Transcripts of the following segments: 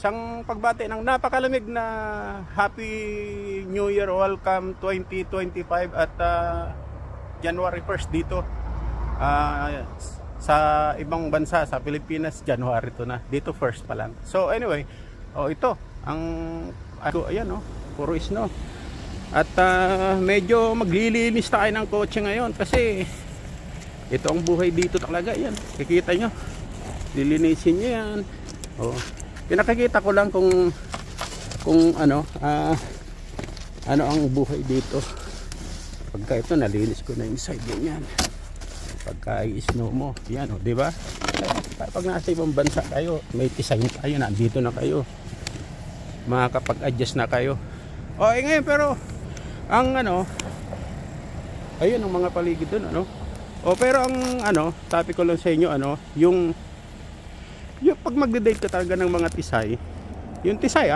Isang pagbati ng napakalamig na Happy New Year, welcome 2025 at January 1st dito. Sa ibang bansa, sa Pilipinas, January to na. Dito 1st pa lang. So anyway, ito ang ayan puro snow. At medyo maglilinis tayo ng kotse ngayon kasi ito ang buhay dito talaga. Yan, kikita nyo, lilinisin nyo yan. Pinakikita ko lang kung ano ang buhay dito. Pagka ito nalinis ko na yung side ganyan. Pagka i-snow mo, yan di ba? Pag nasa ibang bansa kayo, may design kayo, nandito na kayo. Makakapag-adjust na kayo. Ngayon pero ang ayun ang mga paligid doon pero ang topic ko lang sa inyo yung pag magde-date ka talaga ng mga tisay, yung tisay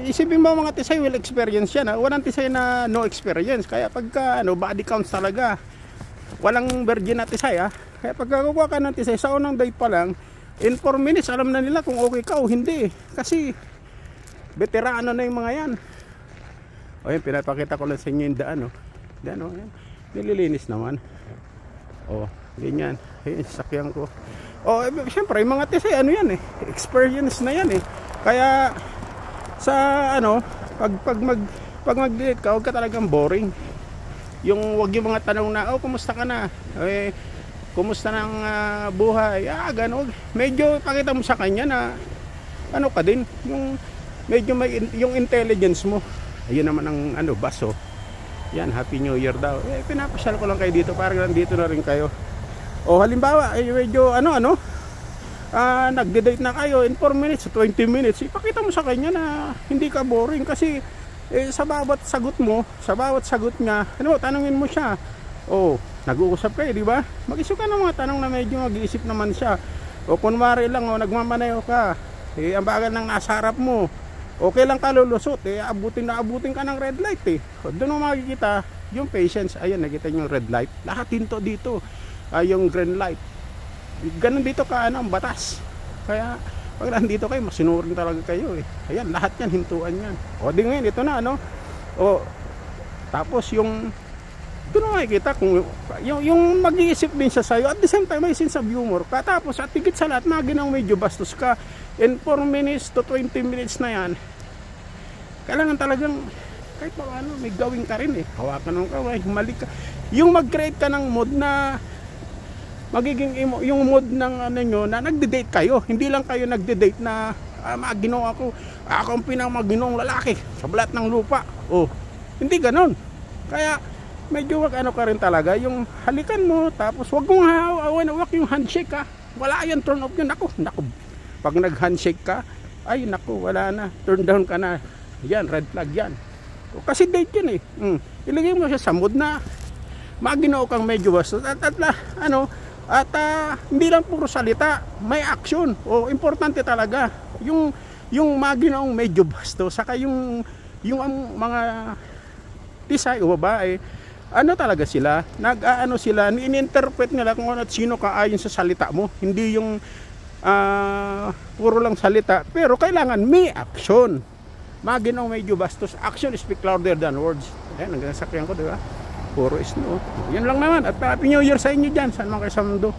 isipin mo mga tisay will experience yan walang tisay na no experience, kaya pagka body counts talaga, walang virgin na tisay kaya pagka kukuha ka ng tisay sa unang date pa lang, in 4 minutes alam na nila kung okay ka o hindi, kasi veterano na yung mga yan. Yan, pinapakita ko lang sa inyo yung daan yan, nililinis naman ganyan, ayun, sasakyan ko. Siyempre, yung mga tisay, yan experience na yan Kaya, sa pag mag-date ka, huwag ka talagang boring. Wag yung mga tanong na, kumusta ka na? Kumusta ng buhay? Ganon. Medyo pakita mo sa kanya na, ka din, yung medyo may, yung intelligence mo. Ayun naman ang baso. Yan, Happy New Year daw. Pinapasyal ko lang kayo dito, para nandito na rin kayo. Halimbawa, medyo nagde-date na kayo in 4 minutes, 20 minutes, ipakita mo sa kanya na hindi ka boring, kasi sa bawat sagot mo, sa bawat sagot niya, tanungin mo siya. Nag-uusap kayo, di ba? Mag-isip ka ng mga tanong na medyo mag-iisip naman siya. Kunwari lang, nagmamaneho ka, ang bagal ng nasa harap mo, okay lang ka lulusot, abutin ka ng red light doon mo makikita yung patience. Ayun, nakita nyo yung red light, lahat hinto dito. Yung green light, ganun dito ka ang batas. Kaya pag nandito kayo, masinurin talaga kayo Ayan, lahat yan, hintuan yan. Di ngayon, ito na tapos yung doon mo makikita kung yung mag-iisip din siya sa'yo, at the same time may sense of humor ka. Tapos at higit sa lahat, ginawang medyo bastos ka in 4 minutes to 20 minutes na yan. Kailangan talagang kahit pa may gawin ka rin hawakan ng kaway, humalik ka, yung mag-create ka ng mood na magiging yung mood ng nyo na nagde-date kayo. Hindi lang kayo nagde-date na maginawa ako ang pinamaginoong lalaki sa balat ng lupa. Hindi ganon. Kaya medyo wag ka rin talaga, yung halikan mo, tapos wag mong hawak yung handshake wala yan, turn off yun. Naku, pag nag-handshake ka, wala na, turn down ka na, yan, red flag yan. Kasi date yun ilagay mo siya sa mood na maginawa kang medyo bastos at hindi lang puro salita, may action. Importante talaga yung maginaong medyo basto, saka yung mga tisay o babae, talaga sila, sila, ni-interpret nila kung ano at sino ka ayon sa salita mo. Hindi yung puro lang salita, pero kailangan may action. Maginaong medyo bastos, action speak louder than words. Ayan, nagsasakyan ko, diba? Puro snow. Yan lang naman. At Happy New Year sa inyo dyan. Saan man kayo sa mundo.